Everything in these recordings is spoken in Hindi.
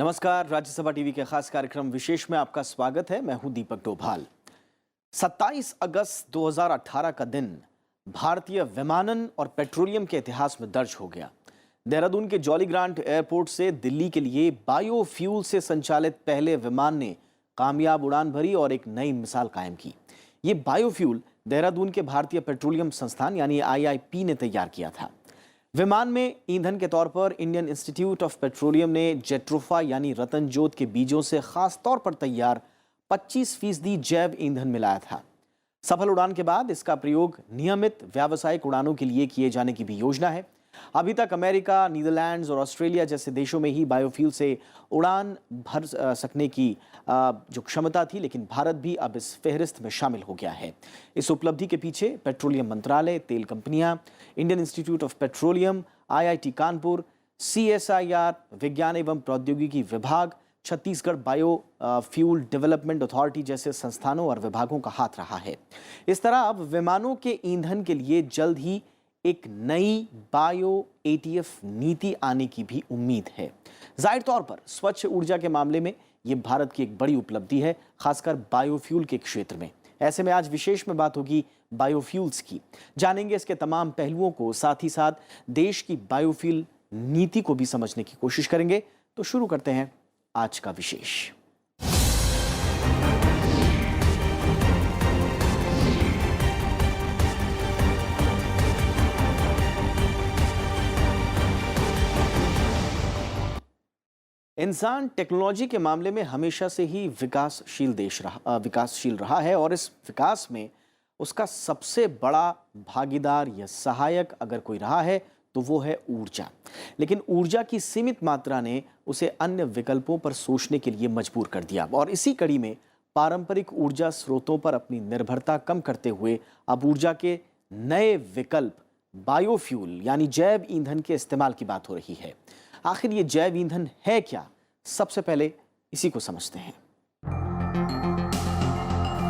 नमस्कार, राज्यसभा टीवी के खास कार्यक्रम विशेष में आपका स्वागत है। मैं हूं दीपक डोभाल। 27 अगस्त 2018 का दिन भारतीय विमानन और पेट्रोलियम के इतिहास में दर्ज हो गया। देहरादून के जॉली ग्रांट एयरपोर्ट से दिल्ली के लिए बायोफ्यूल से संचालित पहले विमान ने कामयाब उड़ान भरी और एक नई मिसाल कायम की। ये बायोफ्यूल देहरादून के भारतीय पेट्रोलियम संस्थान यानी IIP ने तैयार किया था। विमान में ईंधन के तौर पर इंडियन इंस्टीट्यूट ऑफ पेट्रोलियम ने जेट्रोफा यानी रतन जोत के बीजों से खास तौर पर तैयार 25% जैव ईंधन मिलाया था। सफल उड़ान के बाद इसका प्रयोग नियमित व्यावसायिक उड़ानों के लिए किए जाने की भी योजना है। अभी तक अमेरिका, नीदरलैंड्स और ऑस्ट्रेलिया जैसे देशों में ही बायोफ्यूल से उड़ान भर सकने की जो क्षमता थी, लेकिन भारत भी अब इस फहरिस्त में शामिल हो गया है। इस उपलब्धि के पीछे पेट्रोलियम मंत्रालय, तेल कंपनियां, Indian institute of petroleum, IIT Kanpur, CSIR विज्ञान एवं प्रौद्योगिकी विभाग, Chhattisgarh bio fuel development authority जैसे संस्थानों और विभागों का हाथ रहा है। इस तरह अब विमानों के ईंधन के लिए जल्द ही एक नई बायो ATF नीति आने की भी उम्मीद है। जाहिर तौर पर स्वच्छ ऊर्जा के मामले में ये भारत की एक बड़ी उपलब्धि है, खासकर बायोफ्यूल के क्षेत्र में। ऐसे में आज विशेष में बात होगी बायोफ्यूल्स की। जानेंगे इसके तमाम पहलुओं को, साथ ही साथ देश की बायोफ्यूल नीति को भी समझने की कोशिश करेंगे। तो शुरू करते हैं आज का विशेष। इंसान टेक्नोलॉजी के मामले में हमेशा से ही विकासशील रहा है और इस विकास में उसका सबसे बड़ा भागीदार या सहायक अगर कोई रहा है तो वो है ऊर्जा। लेकिन ऊर्जा की सीमित मात्रा ने उसे अन्य विकल्पों पर सोचने के लिए मजबूर कर दिया और इसी कड़ी में पारंपरिक ऊर्जा स्रोतों पर अपनी निर्भरता कम करते हुए अब ऊर्जा के नए विकल्प बायोफ्यूल यानी जैव ईंधन के इस्तेमाल की बात हो रही है। आखिर ये जैव ईंधन है क्या? सबसे पहले इसी को समझते हैं।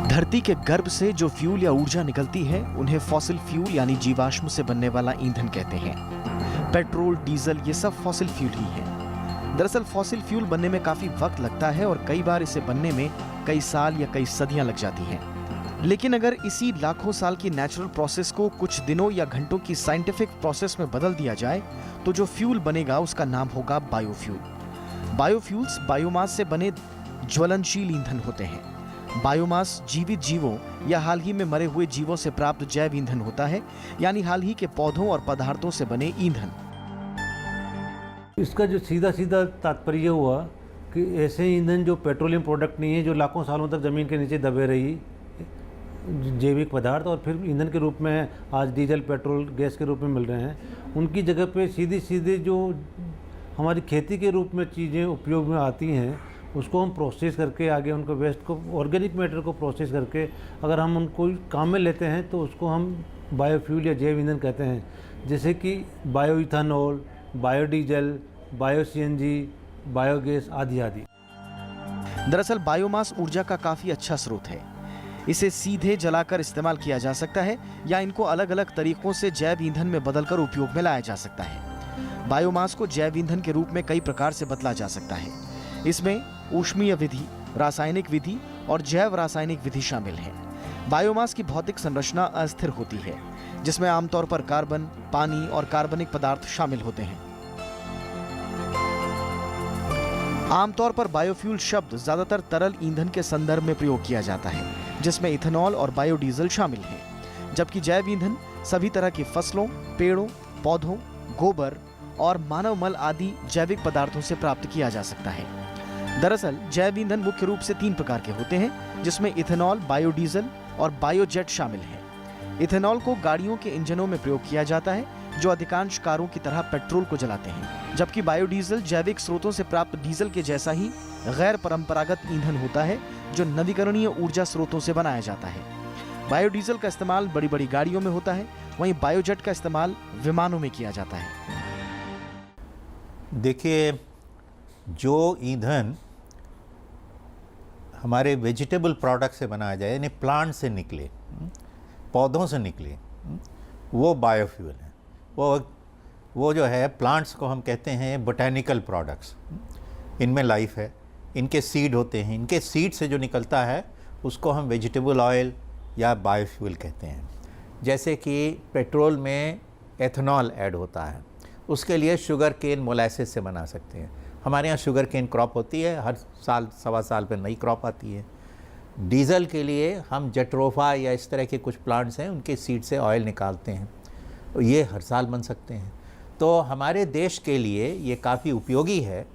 धरती के गर्भ से जो फ्यूल या ऊर्जा निकलती है उन्हें फॉसिल फ्यूल यानी जीवाश्म से बनने वाला ईंधन कहते हैं। पेट्रोल, डीजल ये सब फॉसिल फ्यूल ही है। दरअसल फॉसिल फ्यूल बनने में काफी वक्त लगता है और कई बार इसे बनने में कई साल या कई सदियां लग जाती हैं। लेकिन अगर इसी लाखों साल की नेचुरल प्रोसेस को कुछ दिनों या घंटों की साइंटिफिक प्रोसेस में बदल दिया जाए तो जो फ्यूल बनेगा उसका नाम होगा बायोफ्यूल। बायोफ्यूल्स बायोमास से बने ज्वलनशील ईंधन होते हैं। बायोमास जीवित जीवों या हाल ही में मरे हुए जीवों से प्राप्त जैव ईंधन होता है, यानी हाल ही के पौधों और पदार्थों से बने ईंधन। इसका जो सीधा सीधा तात्पर्य हुआ कि ऐसे ईंधन जो पेट्रोलियम प्रोडक्ट नहीं है, जो लाखों सालों तक ज़मीन के नीचे दबे रही जैविक पदार्थ और फिर ईंधन के रूप में आज डीजल, पेट्रोल, गैस के रूप में मिल रहे हैं, उनकी जगह पे सीधे जो हमारी खेती के रूप में चीज़ें उपयोग में आती हैं उसको हम प्रोसेस करके आगे उनको वेस्ट को, ऑर्गेनिक मैटर को प्रोसेस करके अगर हम उनको काम में लेते हैं तो उसको हम बायोफ्यूल या जैव ईंधन कहते हैं। जैसे कि bio ethanol, biodiesel, bio CNG, biogas आदि आदि। दरअसल बायोमास ऊर्जा का काफ़ी अच्छा स्रोत है। इसे सीधे जलाकर इस्तेमाल किया जा सकता है या इनको अलग अलग तरीकों से जैव ईंधन में बदलकर उपयोग में लाया जा सकता है। बायोमास को जैव ईंधन के रूप में कई प्रकार से बदला जा सकता है। इसमें ऊष्मीय विधि, रासायनिक विधि और जैव रासायनिक विधि शामिल है। बायोमास की भौतिक संरचना अस्थिर होती है, जिसमें आमतौर पर कार्बन, पानी और कार्बनिक पदार्थ शामिल होते हैं। आमतौर पर बायोफ्यूल शब्द ज्यादातर तरल ईंधन के संदर्भ में प्रयोग किया जाता है, जिसमें इथेनॉल और बायोडीजल शामिल हैं, जबकि जैव ईंधन सभी तरह की फसलों, पेड़ों, पौधों, गोबर और मानव मल आदि जैविक पदार्थों से प्राप्त किया जा सकता है। दरअसल जैव ईंधन मुख्य रूप से 3 प्रकार के होते हैं, जिसमें इथेनॉल, बायोडीजल और बायोजेट शामिल है। इथेनॉल को गाड़ियों के इंजनों में प्रयोग किया जाता है, जो अधिकांश कारों की तरह पेट्रोल को जलाते हैं, जबकि बायोडीजल जैविक स्रोतों से प्राप्त डीजल के जैसा ही गैर परंपरागत ईंधन होता है, जो नवीकरणीय ऊर्जा स्रोतों से बनाया जाता है। बायोडीजल का इस्तेमाल बड़ी बड़ी गाड़ियों में होता है, वहीं बायोजेट का इस्तेमाल विमानों में किया जाता है। देखिए, जो ईंधन हमारे वेजिटेबल प्रोडक्ट से बनाया जाए, यानी प्लांट से निकले, पौधों से निकले, वो बायोफ्यूल है। वो जो है प्लांट्स को हम कहते हैं बोटेनिकल प्रोडक्ट्स। इनमें लाइफ है, इनके सीड होते हैं, इनके सीड से जो निकलता है उसको हम वेजिटेबल ऑयल या बायोफ्यूल कहते हैं। जैसे कि पेट्रोल में एथेनॉल ऐड होता है, उसके लिए शुगर केन मोलासेस से बना सकते हैं। हमारे यहाँ शुगर केन क्रॉप होती है, हर साल सवा साल पर नई क्रॉप आती है। डीजल के लिए हम जेट्रोफा या इस तरह के कुछ प्लांट्स हैं, उनके सीड से ऑयल निकालते हैं, ये हर साल बन सकते हैं। तो हमारे देश के लिए ये काफ़ी उपयोगी है,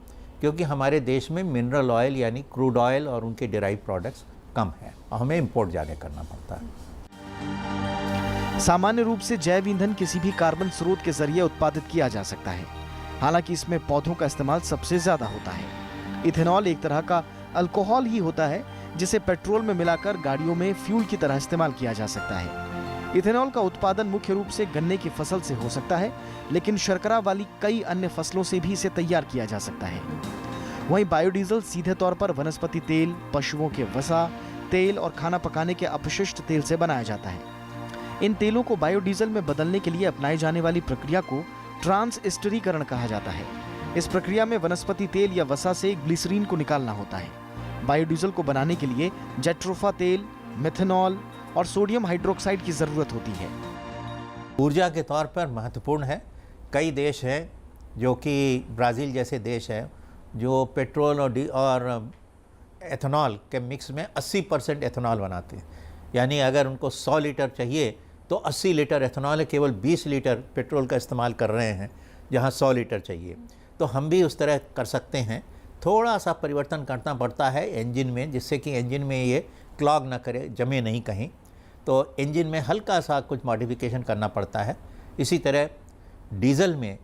क्योंकि हमारे देश में मिनरल ऑयल यानी क्रूड ऑयल और उनके डिराइव प्रोडक्ट्स कम हैं और हमें इंपोर्ट ज़्यादा करना पड़ता है। सामान्य रूप से जैव ईंधन किसी भी कार्बन स्रोत के जरिए उत्पादित किया जा सकता है, हालांकि इसमें पौधों का इस्तेमाल सबसे ज्यादा होता है। इथेनॉल एक तरह का अल्कोहल ही होता है जिसे पेट्रोल में मिलाकर गाड़ियों में फ्यूल की तरह इस्तेमाल किया जा सकता है। इथेनॉल का उत्पादन मुख्य रूप से गन्ने की फसल से हो सकता है, लेकिन शर्करा वाली कई अन्य फसलों से भी इसे तैयार किया जा सकता है। वहीं बायोडीजल सीधे तौर पर वनस्पति तेल, पशुओं के वसा, तेल और खाना पकाने के अपशिष्ट तेल से बनाया जाता है। इन तेलों को बायोडीजल में बदलने के लिए अपनाई जाने वाली प्रक्रिया को ट्रांसएस्टरीकरण कहा जाता है। इस प्रक्रिया में वनस्पति तेल या वसा से ग्लिसरीन को निकालना होता है। बायोडीजल को बनाने के लिए जेट्रोफा तेल, मेथनॉल और सोडियम हाइड्रोक्साइड की जरूरत होती है। ऊर्जा के तौर पर महत्वपूर्ण है। कई देश हैं, जो कि ब्राज़ील जैसे देश है, जो पेट्रोल और एथेनॉल के मिक्स में 80% एथेनॉल बनाते हैं। यानी अगर उनको 100 लीटर चाहिए तो 80 लीटर एथेनॉल है, केवल 20 लीटर पेट्रोल का इस्तेमाल कर रहे हैं, जहां 100 लीटर चाहिए। तो हम भी उस तरह कर सकते हैं। थोड़ा सा परिवर्तन करना पड़ता है इंजन में, जिससे कि इंजन में ये क्लॉग ना करे, जमे नहीं कहीं। तो इंजन में हल्का सा कुछ मॉडिफिकेशन करना पड़ता है। इसी तरह डीजल में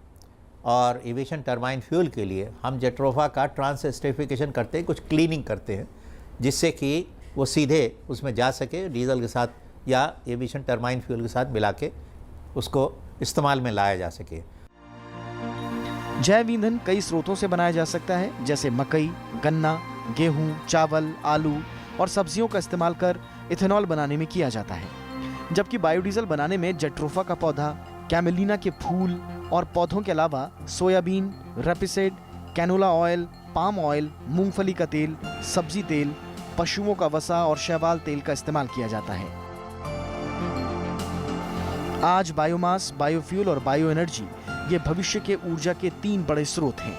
और एविएशन टरबाइन फ्यूल के लिए हम जेट्रोफा का ट्रांसएस्टरीफिकेशन करते हैं, कुछ क्लीनिंग करते हैं, जिससे कि वो सीधे उसमें जा सके डीजल के साथ या एविएशन टरबाइन फ्यूल के साथ मिला के उसको इस्तेमाल में लाया जा सके। जैव ईंधन कई स्रोतों से बनाया जा सकता है, जैसे मकई, गन्ना, गेहूं, चावल, आलू और सब्जियों का इस्तेमाल कर इथेनॉल बनाने में किया जाता है। जबकि बायोडीजल बनाने में जेट्रोफा का पौधा, कैमेलिना के फूल और पौधों के अलावा soybean, rapeseed, canola oil, palm oil, मूंगफली का तेल, सब्जी तेल, पशुओं का वसा और शैवाल तेल का इस्तेमाल किया जाता है। आज बायोमास, बायोफ्यूल और बायो एनर्जी ये भविष्य के ऊर्जा के 3 बड़े स्रोत हैं।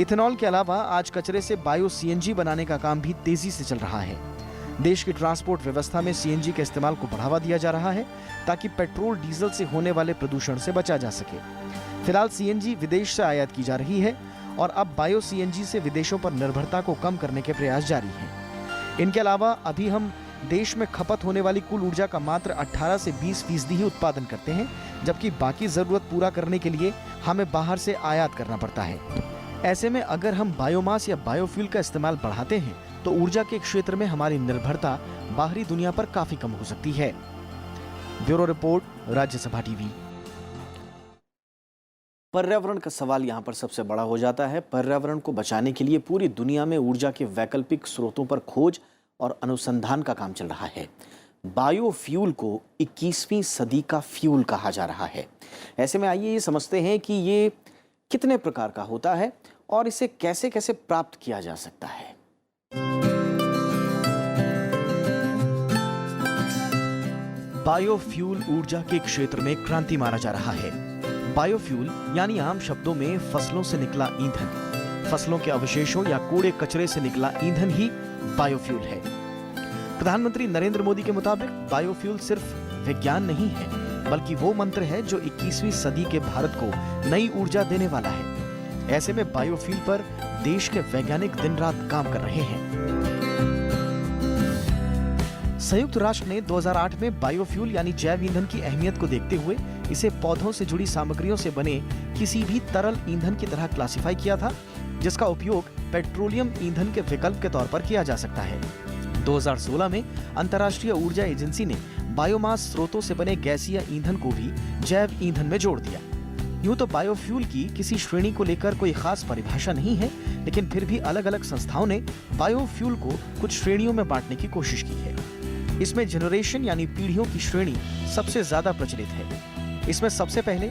इथेनॉल के अलावा आज कचरे से बायो सीएनजी बनाने का काम भी तेजी से चल रहा है। देश की ट्रांसपोर्ट व्यवस्था में सीएनजी के इस्तेमाल को बढ़ावा दिया जा रहा है, ताकि पेट्रोल डीजल से होने वाले प्रदूषण से बचा जा सके। फिलहाल सीएनजी विदेश से आयात की जा रही है और अब बायो सीएनजी से विदेशों पर निर्भरता को कम करने के प्रयास जारी हैं। इनके अलावा अभी हम देश में खपत होने वाली कुल ऊर्जा का मात्र 18 से 20% ही उत्पादन करते हैं, जबकि बाकी जरूरत पूरा करने के लिए हमें बाहर से आयात करना पड़ता है। ऐसे में अगर हम बायोमास या बायोफ्यूल का इस्तेमाल बढ़ाते हैं तो ऊर्जा के क्षेत्र में हमारी निर्भरता बाहरी दुनिया पर काफी कम हो सकती है। Bureau report, Rajya Sabha TV. पर्यावरण का सवाल यहाँ पर सबसे बड़ा हो जाता है। पर्यावरण को बचाने के लिए पूरी दुनिया में ऊर्जा के वैकल्पिक स्रोतों पर खोज और अनुसंधान का काम चल रहा है। बायोफ्यूल को 21वीं सदी का फ्यूल कहा जा रहा है। ऐसे में आइए ये समझते हैं कि ये कितने प्रकार का होता है और इसे कैसे कैसे प्राप्त किया जा सकता है। बायोफ्यूल ऊर्जा के क्षेत्र में क्रांति माना जा रहा है। बायोफ्यूल यानी आम शब्दों में फसलों से निकला ईंधन। फसलों के अवशेषों या कूड़े कचरे से निकला ईंधन ही बायोफ्यूल है। प्रधानमंत्री नरेंद्र मोदी के मुताबिक बायोफ्यूल सिर्फ विज्ञान नहीं है, बल्कि वो मंत्र है जो 21वीं सदी के भारत को नई ऊर्जा देने वाला है। ऐसे में बायोफ्यूल पर देश के वैज्ञानिक दिन रात काम कर रहे हैं। संयुक्त राष्ट्र ने 2008 में बायोफ्यूल यानी जैव ईंधन की अहमियत को देखते हुए इसे पौधों से जुड़ी सामग्रियों से बने किसी भी तरल ईंधन की तरह क्लासिफाई किया था, जिसका उपयोग पेट्रोलियम ईंधन के विकल्प के तौर पर किया जा सकता है। 2016 में अंतर्राष्ट्रीय ऊर्जा एजेंसी ने बायोमास स्रोतों से बने गैसीय ईंधन को भी जैव ईंधन में जोड़ दिया। यूं तो बायोफ्यूल की किसी श्रेणी को लेकर कोई खास परिभाषा नहीं है, लेकिन फिर भी अलग अलग संस्थाओं ने बायोफ्यूल को कुछ श्रेणियों में बांटने की कोशिश की है। इसमें जनरेशन यानी पीढ़ियों की श्रेणी सबसे ज्यादा प्रचलित है। इसमें सबसे पहले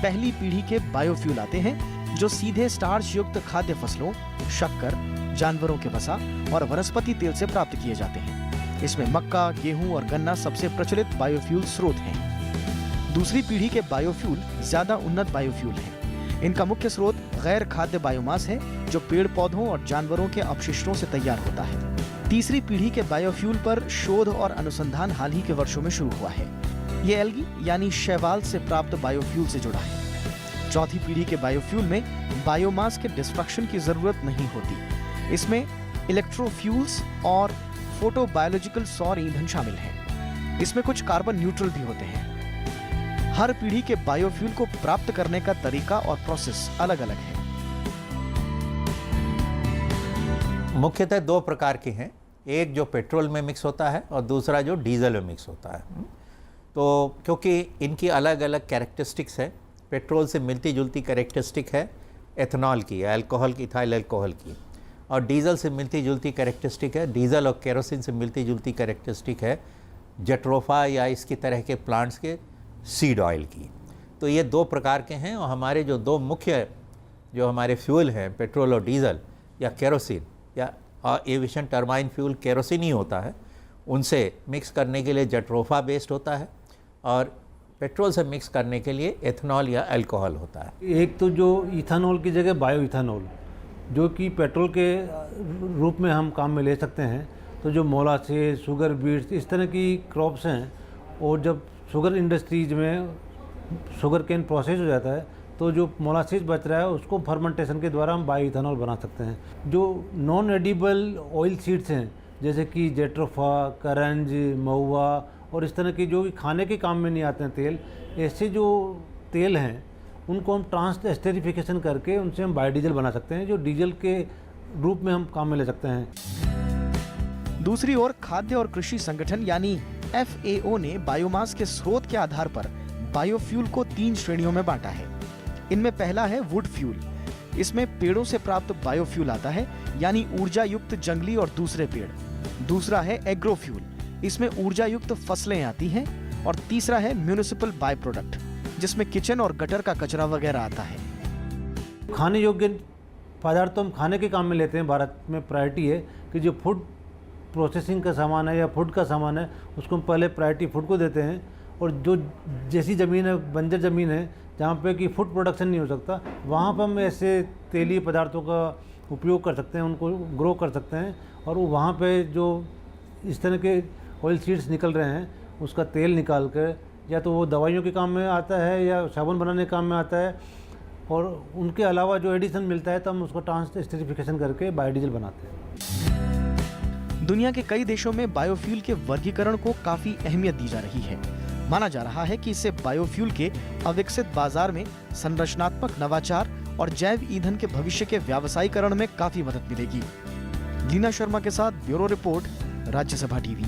पहली पीढ़ी के बायोफ्यूल आते हैं, जो सीधे स्टार्च युक्त खाद्य फसलों शक्कर, जानवरों के वसा और वनस्पति तेल से प्राप्त किए जाते हैं। इसमें मक्का, गेहूं और गन्ना सबसे प्रचलित बायोफ्यूल स्रोत हैं। दूसरी पीढ़ी के बायोफ्यूल ज्यादा उन्नत बायोफ्यूल हैं। इनका मुख्य स्रोत गैर खाद्य बायोमास है, जो पेड़ पौधों और जानवरों के अपशिष्टों से तैयार होता है। तीसरी पीढ़ी के बायोफ्यूल पर शोध और अनुसंधान हाल ही के वर्षों में शुरू हुआ है। ये एल्गी यानी शैवाल से प्राप्त बायोफ्यूल से जुड़ा है। चौथी पीढ़ी के बायोफ्यूल में बायोमास के डिस्ट्रक्शन की जरूरत नहीं होती। इसमें इलेक्ट्रोफ्यूल्स और फोटोबायोलॉजिकल सौर ईंधन शामिल हैं। इसमें कुछ कार्बन न्यूट्रल भी होते हैं। हर पीढ़ी के बायोफ्यूल को प्राप्त करने का तरीका और प्रोसेस अलग अलग है। मुख्यतः दो प्रकार के हैं, एक जो पेट्रोल में मिक्स होता है और दूसरा जो डीजल में मिक्स होता है। तो क्योंकि इनकी अलग अलग कैरेक्टरिस्टिक्स है, पेट्रोल से मिलती जुलती कैरेक्टरिस्टिक है एथनॉल की, अल्कोहल की, इथाइल अल्कोहल की, और डीजल से मिलती जुलती कैरेक्टरिस्टिक है, डीजल और केरोसिन से मिलती जुलती कैरेक्टरिस्टिक है जट्रोफा या इसकी तरह के प्लांट्स के सीड ऑयल की। तो ये दो प्रकार के हैं, और हमारे जो दो मुख्य जो हमारे फ्यूल हैं, पेट्रोल और डीजल या केरोसिन या एविएशन टर्बाइन फ्यूल केरोसिन ही होता है, उनसे मिक्स करने के लिए जट्रोफा बेस्ड होता है और पेट्रोल से मिक्स करने के लिए एथनॉल या अल्कोहल होता है। एक तो जो इथानॉल की जगह बायो इथानॉल, जो कि पेट्रोल के रूप में हम काम में ले सकते हैं। तो जो मोलासेस, शुगर बीट्स, इस तरह की क्रॉप्स हैं, और जब शुगर इंडस्ट्रीज में शुगर केन प्रोसेस हो जाता है तो जो मोलासेस बच रहा है उसको फर्मेंटेशन के द्वारा हम बायो इथानॉल बना सकते हैं। जो नॉन एडिबल ऑयल सीड्स हैं, जैसे कि जेट्रोफा, करंज, महुआ और इस तरह की जो खाने के काम में नहीं आते हैं तेल, ऐसे जो तेल हैं उनको हम ट्रांस एस्टेरिफिकेशन करके उनसे हम बायोडीजल बना सकते हैं, जो डीजल के रूप में हम काम में ले सकते हैं। दूसरी ओर खाद्य और कृषि संगठन यानी FAO ने बायोमास के स्रोत के आधार पर बायोफ्यूल को 3 श्रेणियों में बांटा है। इनमें पहला है वुड फ्यूल। इसमें पेड़ों से प्राप्त बायोफ्यूल आता है, यानी ऊर्जा युक्त जंगली और दूसरे पेड़। दूसरा है एग्रोफ्यूल। इसमें ऊर्जा युक्त फसलें आती हैं। और तीसरा है म्युनिसिपल बाय प्रोडक्ट, जिसमें किचन और गटर का कचरा वगैरह आता है। खाने योग्य पदार्थ तो हम खाने के काम में लेते हैं। भारत में प्रायोरिटी है कि जो फूड प्रोसेसिंग का सामान है या फूड का सामान है उसको हम पहले प्रायोरिटी फूड को देते हैं। और जो जैसी ज़मीन है, बंजर ज़मीन है जहाँ पे कि फूड प्रोडक्शन नहीं हो सकता, वहाँ पर हम ऐसे तेलीय पदार्थों का उपयोग कर सकते हैं, उनको ग्रो कर सकते हैं। और वो वहाँ पे जो इस तरह के ऑयल सीड्स निकल रहे हैं उसका तेल निकाल कर या तो वो दवाइयों के काम में आता है या साबुन बनाने के काम में आता है। और उनके अलावा जो एडिशन मिलता है तो हम उसको ट्रांस एस्टेरिफिकेशन करके बायोडीजल बनाते हैं। दुनिया के कई देशों में बायोफ्यूल के वर्गीकरण को काफी अहमियत दी जा रही है। माना जा रहा है कि इससे बायोफ्यूल के अविकसित बाजार में संरचनात्मक नवाचार और जैव ईंधन के भविष्य के व्यावसायीकरण में काफी मदद मिलेगी। लीना शर्मा के साथ ब्यूरो रिपोर्ट, राज्यसभा टीवी।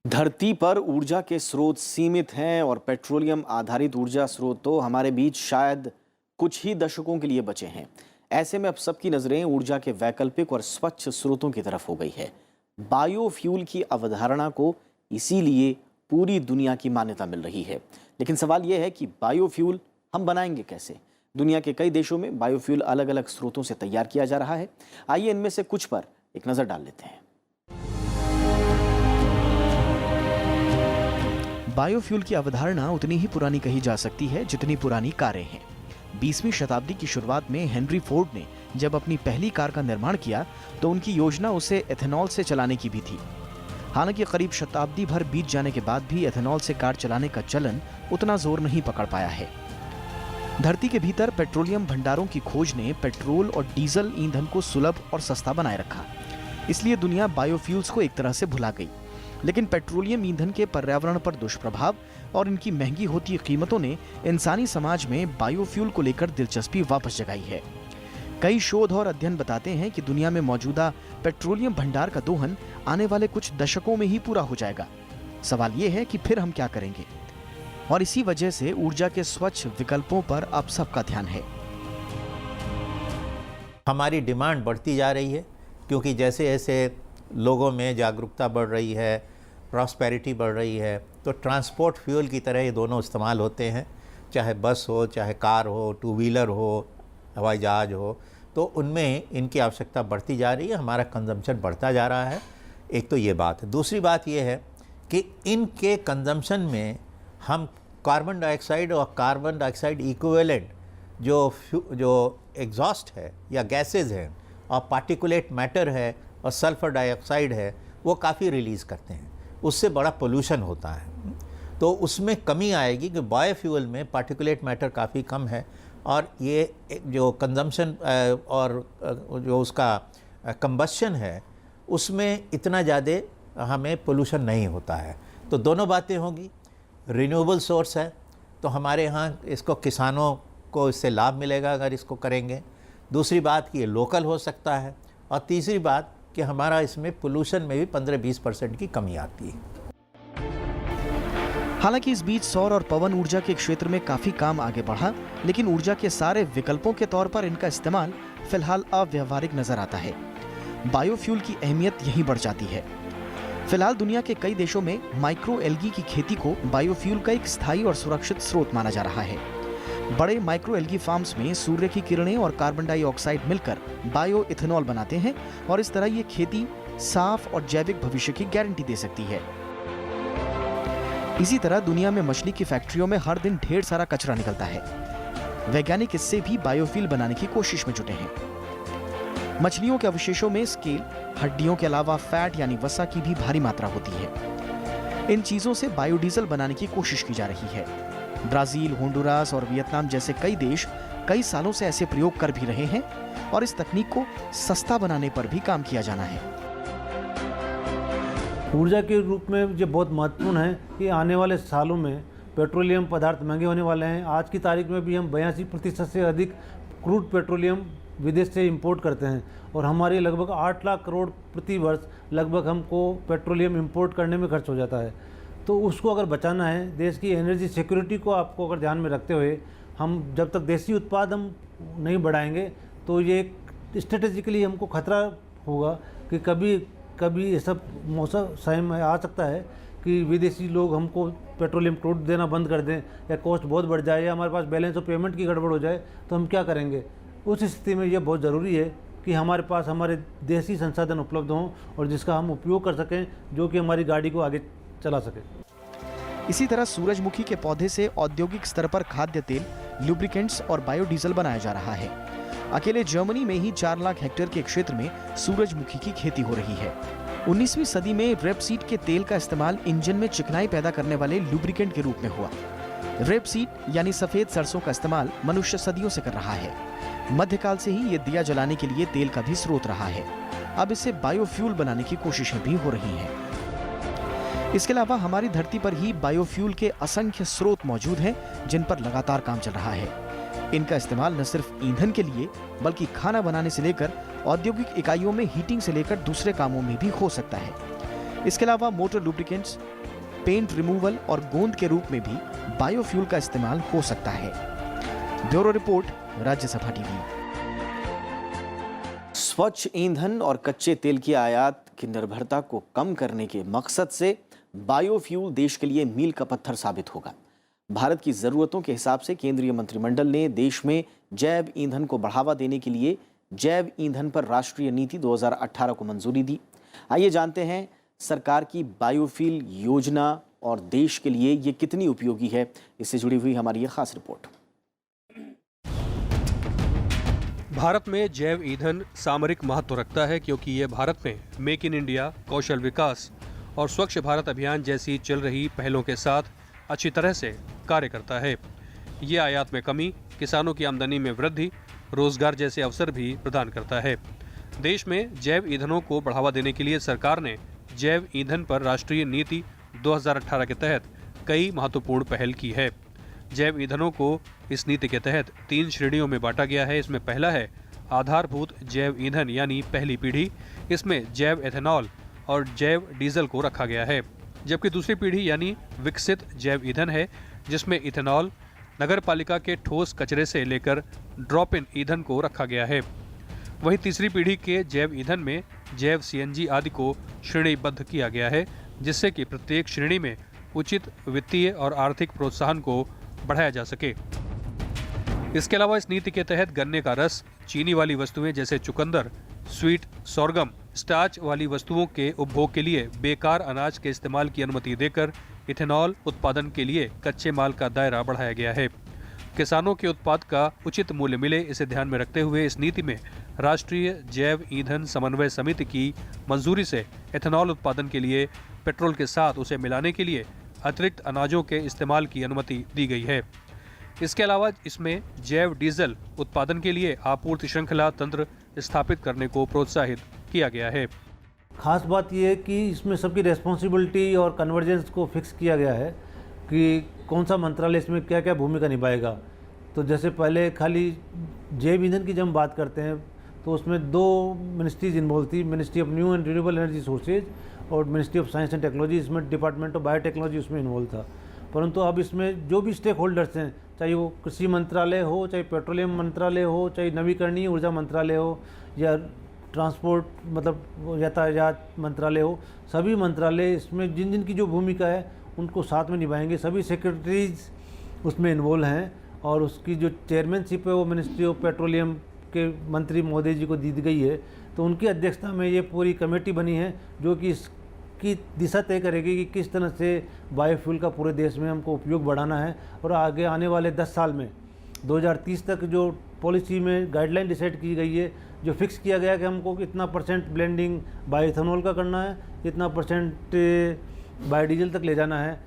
धरती पर ऊर्जा के स्रोत सीमित हैं और पेट्रोलियम आधारित ऊर्जा स्रोत तो हमारे बीच शायद कुछ ही दशकों के लिए बचे हैं। ऐसे में अब सबकी नजरें ऊर्जा के वैकल्पिक और स्वच्छ स्रोतों की तरफ हो गई है। बायोफ्यूल की अवधारणा को इसीलिए पूरी दुनिया की मान्यता मिल रही है। लेकिन सवाल यह है कि बायोफ्यूल हम बनाएंगे कैसे? दुनिया के कई देशों में बायोफ्यूल अलग अलग स्रोतों से तैयार किया जा रहा है। आइए इनमें से कुछ पर एक नजर डाल लेते हैं। बायोफ्यूल की अवधारणा उतनी ही पुरानी कही जा सकती है जितनी पुरानी कारें हैं। 20वीं शताब्दी की शुरुआत में हेनरी फोर्ड ने जब अपनी पहली कार का निर्माण किया तो उनकी योजना उसे एथेनॉल से चलाने की भी थी। हालांकि करीब शताब्दी भर बीत जाने के बाद भी एथेनॉल से कार चलाने का चलन उतना जोर नहीं पकड़ पाया है। धरती के भीतर पेट्रोलियम भंडारों की खोज ने पेट्रोल और डीजल ईंधन को सुलभ और सस्ता बनाए रखा। इसलिए दुनिया बायोफ्यूल्स को एक तरह से भुला गई। लेकिन पेट्रोलियम ईंधन के पर्यावरण पर दुष्प्रभाव और इनकी महंगी होती कीमतों ने इंसानी समाज में बायोफ्यूल को लेकर दिलचस्पी वापस जगाई है। कई शोध और अध्ययन बताते हैं कि दुनिया में मौजूदा पेट्रोलियम भंडार का दोहन आने वाले कुछ दशकों में ही पूरा हो जाएगा। सवाल ये है कि फिर हम क्या करेंगे? और इसी वजह से ऊर्जा के स्वच्छ विकल्पों पर अब सबका ध्यान है। हमारी डिमांड बढ़ती जा रही है क्योंकि जैसे जैसे लोगों में जागरूकता बढ़ रही है, प्रॉस्पेरिटी बढ़ रही है, तो ट्रांसपोर्ट फ्यूल की तरह ये दोनों इस्तेमाल होते हैं, चाहे बस हो, चाहे कार हो, टू व्हीलर हो, हवाई जहाज हो। तो उनमें इनकी आवश्यकता बढ़ती जा रही है, हमारा कंजम्पशन बढ़ता जा रहा है। एक तो ये बात है। दूसरी बात ये है कि इनके कंजम्पशन में हम कार्बन डाइऑक्साइड और कार्बन डाइऑक्साइड इक्विवेलेंट जो एग्जॉस्ट है या गैसेज हैं और पार्टिकुलेट मैटर है और सल्फर डाइऑक्साइड है, वो काफ़ी रिलीज़ करते हैं, उससे बड़ा पोल्यूशन होता है। तो उसमें कमी आएगी कि बायोफ्यूल में पार्टिकुलेट मैटर काफ़ी कम है और ये जो कंजम्पशन और जो उसका कंबशन है उसमें इतना ज़्यादा हमें पोल्यूशन नहीं होता है। तो दोनों बातें होंगी। रिन्यूएबल सोर्स है तो हमारे यहाँ इसको किसानों को इससे लाभ मिलेगा अगर इसको करेंगे। दूसरी बात कि ये लोकल हो सकता है और तीसरी बात कि हमारा इसमें पोल्यूशन में भी 15-20% की कमी आती है। हालांकि इस बीच सौर और पवन ऊर्जा के क्षेत्र में काफी काम आगे बढ़ा, लेकिन ऊर्जा के सारे विकल्पों के तौर पर इनका इस्तेमाल फिलहाल अव्यावहारिक नजर आता है। बायोफ्यूल की अहमियत यहीं बढ़ जाती है। फिलहाल दुनिया के कई देशों में माइक्रो एल्गी की खेती को बायोफ्यूल का एक स्थायी और सुरक्षित स्रोत माना जा रहा है। बड़े माइक्रो एल्गी फार्म्स में सूर्य की किरणें और कार्बन डाइऑक्साइड मिलकर बायो इथेनॉल बनाते हैं और इस तरह ये खेती साफ और जैविक भविष्य की गारंटी दे सकती है। इसी तरह दुनिया में मछली की फैक्ट्रियों में हर दिन ढेर सारा कचरा निकलता है। वैज्ञानिक इससे भी बायोफ्यूल बनाने की कोशिश में जुटे हैं। मछलियों के अवशेषों में स्केल, हड्डियों के अलावा फैट यानी वसा की भी भारी मात्रा होती है। इन चीजों से बायोडीजल बनाने की कोशिश की जा रही है। ब्राजील, होंडुरास और वियतनाम जैसे कई देश कई सालों से ऐसे प्रयोग कर भी रहे हैं और इस तकनीक को सस्ता बनाने पर भी काम किया जाना है। ऊर्जा के रूप में ये बहुत महत्वपूर्ण है कि आने वाले सालों में पेट्रोलियम पदार्थ महंगे होने वाले हैं। आज की तारीख में भी हम 82% से अधिक क्रूड पेट्रोलियम विदेश से इंपोर्ट करते हैं और हमारे लगभग 8 लाख करोड़ प्रति वर्ष लगभग हमको पेट्रोलियम इंपोर्ट करने में खर्च हो जाता है। तो उसको अगर बचाना है, देश की एनर्जी सिक्योरिटी को आपको अगर ध्यान में रखते हुए हम जब तक देसी उत्पाद हम नहीं बढ़ाएंगे तो ये स्ट्रेटेजिकली हमको खतरा होगा कि कभी ये सब मौसम समय आ सकता है कि विदेशी लोग हमको पेट्रोलियम क्रूड देना बंद कर दें या कॉस्ट बहुत बढ़ जाए या हमारे पास बैलेंस ऑफ पेमेंट की गड़बड़ हो जाए तो हम क्या करेंगे। उस स्थिति में ये बहुत ज़रूरी है कि हमारे पास हमारे देसी संसाधन उपलब्ध हों और जिसका हम उपयोग कर सकें, जो कि हमारी गाड़ी को आगे चला सके। इसी तरह सूरजमुखी के पौधे से औद्योगिक स्तर पर खाद्य तेल, लुब्रिकेंट्स और बायोडीजल बनाया जा रहा है। अकेले जर्मनी में ही 4 लाख हेक्टेयर के क्षेत्र में सूरजमुखी की खेती हो रही है। 19वीं सदी में रेपसीड के तेल का इस्तेमाल इंजन में चिकनाई पैदा करने वाले लुब्रिकेंट के रूप में हुआ। रेपसीड यानी सफेद सरसों का इस्तेमाल मनुष्य सदियों से कर रहा है। मध्यकाल से ही ये दिया जलाने के लिए तेल का भी स्रोत रहा है। अब इससे बायोफ्यूल बनाने की कोशिशें भी हो रही हैं। इसके अलावा हमारी धरती पर ही बायोफ्यूल के असंख्य स्रोत मौजूद हैं जिन पर लगातार काम चल रहा है। इनका इस्तेमाल न सिर्फ ईंधन के लिए बल्कि खाना बनाने से लेकर औद्योगिक इकाइयों में हीटिंग से लेकर दूसरे कामों में भी हो सकता है। इसके अलावा मोटर लुब्रिकेंट्स, पेंट रिमूवल और गोंद के रूप में भी बायोफ्यूल का इस्तेमाल हो सकता है। Bureau report, Rajya Sabha TV. स्वच्छ ईंधन और कच्चे तेल की आयात की निर्भरता को कम करने के मकसद से बायोफ्यूल देश के लिए मील का पत्थर साबित होगा। भारत की जरूरतों के हिसाब से केंद्रीय मंत्रिमंडल ने देश में जैव ईंधन को बढ़ावा देने के लिए जैव ईंधन पर राष्ट्रीय नीति 2018 को मंजूरी दी। आइए जानते हैं सरकार की बायोफ्यूल योजना और देश के लिए ये कितनी उपयोगी है। इससे जुड़ी हुई हमारी ये खास रिपोर्ट। भारत में जैव ईंधन सामरिक महत्व रखता है क्योंकि ये भारत में मेक इन इंडिया, कौशल विकास और स्वच्छ भारत अभियान जैसी चल रही पहलों के साथ अच्छी तरह से कार्य करता है। ये आयात में कमी, किसानों की आमदनी में वृद्धि, रोजगार जैसे अवसर भी प्रदान करता है। देश में जैव ईंधनों को बढ़ावा देने के लिए सरकार ने जैव ईंधन पर राष्ट्रीय नीति 2018 के तहत कई महत्वपूर्ण पहल की है। जैव ईंधनों को इस नीति के तहत 3 श्रेणियों में बांटा गया है। इसमें पहला है आधारभूत जैव ईंधन यानी पहली पीढ़ी। इसमें जैव एथेनॉल और जैव डीजल को रखा गया है। जबकि दूसरी पीढ़ी यानी विकसित जैव ईंधन है जिसमें इथेनॉल, नगर पालिका के ठोस कचरे से लेकर ड्रॉप इन ईंधन को रखा गया है। वहीं तीसरी पीढ़ी के जैव ईंधन में जैव सीएनजी आदि को श्रेणीबद्ध किया गया है जिससे कि प्रत्येक श्रेणी में उचित वित्तीय और आर्थिक प्रोत्साहन को बढ़ाया जा सके। इसके अलावा इस नीति के तहत गन्ने का रस, चीनी वाली वस्तुएं जैसे चुकंदर, स्वीट, सोरगम, स्टार्च वाली वस्तुओं के उपभोग के लिए बेकार अनाज के इस्तेमाल की अनुमति देकर इथेनॉल उत्पादन के लिए कच्चे माल का दायरा बढ़ाया गया है। किसानों के उत्पाद का उचित मूल्य मिले, इसे ध्यान में रखते हुए इस नीति में राष्ट्रीय जैव ईंधन समन्वय समिति की मंजूरी से इथेनॉल उत्पादन के लिए पेट्रोल के साथ उसे मिलाने के लिए अतिरिक्त अनाजों के इस्तेमाल की अनुमति दी गई है। इसके अलावा इसमें जैव डीजल उत्पादन के लिए आपूर्ति श्रृंखला तंत्र स्थापित करने को प्रोत्साहित किया गया है। खास बात यह है कि इसमें सबकी रेस्पॉन्सिबिलिटी और कन्वर्जेंस को फिक्स किया गया है कि कौन सा मंत्रालय इसमें क्या क्या भूमिका निभाएगा। तो जैसे पहले खाली जैव ईंधन की जब हम बात करते हैं तो उसमें 2 मिनिस्ट्रीज इन्वॉल्व थी, ministry of new and renewable energy sources और ministry of science and technology. इसमें डिपार्टमेंट ऑफ बायोटेक्नोलॉजी उसमें इन्वॉल्व था। परंतु अब इसमें जो भी स्टेक होल्डर्स हैं, चाहे वो कृषि मंत्रालय हो, चाहे पेट्रोलियम मंत्रालय हो, चाहे नवीकरणीय ऊर्जा मंत्रालय हो या ट्रांसपोर्ट मतलब यातायात मंत्रालय हो, सभी मंत्रालय इसमें जिन जिन की जो भूमिका है उनको साथ में निभाएंगे। सभी सेक्रेटरीज उसमें इन्वॉल्व हैं और उसकी जो चेयरमैनशिप है वो मिनिस्ट्री ऑफ पेट्रोलियम के मंत्री महोदय जी को दी गई है। तो उनकी अध्यक्षता में ये पूरी कमेटी बनी है जो कि इसकी दिशा तय करेगी कि किस तरह से बायोफ्यूल का पूरे देश में हमको उपयोग बढ़ाना है और आगे आने वाले 10 साल में 2030 तक जो पॉलिसी में गाइडलाइन डिसाइड की गई है, जो फिक्स किया गया कि हमको कितना % ब्लेंडिंग बायोइथेनॉल का करना है, कितना % बायोडीजल तक ले जाना है।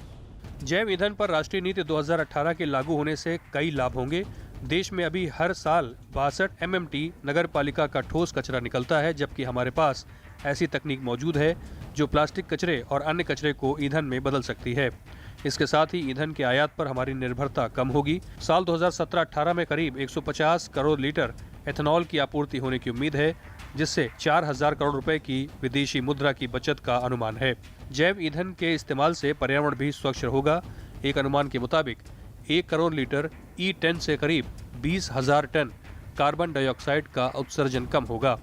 जैव ईंधन पर राष्ट्रीय नीति 2018 के लागू होने से कई लाभ होंगे। देश में अभी हर साल 62 MMT नगर पालिका का ठोस कचरा निकलता है, जबकि हमारे पास ऐसी तकनीक मौजूद है जो प्लास्टिक कचरे और अन्य कचरे को ईंधन में बदल सकती है। इसके साथ ही ईंधन के आयात पर हमारी निर्भरता कम होगी। साल 2017-18 में करीब 150 करोड़ लीटर एथेनॉल की आपूर्ति होने की उम्मीद है, जिससे 4000 करोड़ रुपए की विदेशी मुद्रा की बचत का अनुमान है। जैव ईंधन के इस्तेमाल से पर्यावरण भी स्वच्छ होगा। एक अनुमान के मुताबिक 1 करोड़ लीटर E10 से करीब 20,000 टन कार्बन डाइऑक्साइड का उत्सर्जन कम होगा।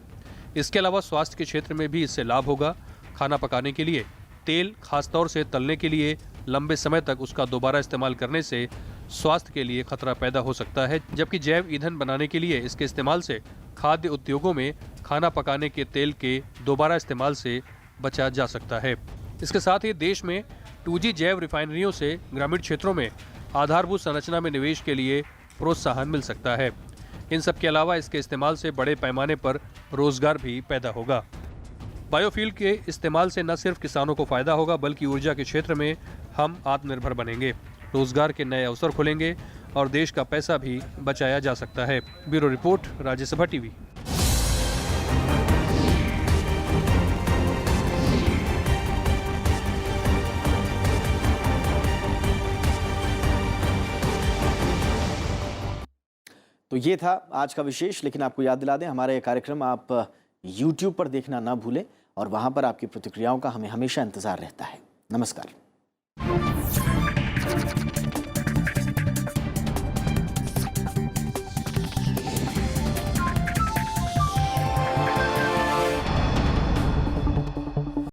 इसके अलावा स्वास्थ्य के क्षेत्र में भी इससे लाभ होगा। खाना पकाने के लिए तेल, खासतौर से तलने के लिए लंबे समय तक उसका दोबारा इस्तेमाल करने से स्वास्थ्य के लिए खतरा पैदा हो सकता है, जबकि जैव ईंधन बनाने के लिए इसके इस्तेमाल से खाद्य उद्योगों में खाना पकाने के तेल के दोबारा इस्तेमाल से बचा जा सकता है। इसके साथ ही देश में 2G जैव रिफाइनरियों से ग्रामीण क्षेत्रों में आधारभूत संरचना में निवेश के लिए प्रोत्साहन मिल सकता है। इन सब के अलावा इसके इस्तेमाल से बड़े पैमाने पर रोजगार भी पैदा होगा। बायोफ्यूल के इस्तेमाल से न सिर्फ किसानों को फायदा होगा, बल्कि ऊर्जा के क्षेत्र में हम आत्मनिर्भर बनेंगे, रोजगार के नए अवसर खुलेंगे और देश का पैसा भी बचाया जा सकता है। Bureau report, Rajya Sabha TV. तो ये था आज का विशेष, लेकिन आपको याद दिला दें हमारा ये कार्यक्रम आप YouTube पर देखना ना भूलें और वहां पर आपकी प्रतिक्रियाओं का हमें हमेशा इंतजार रहता है। नमस्कार।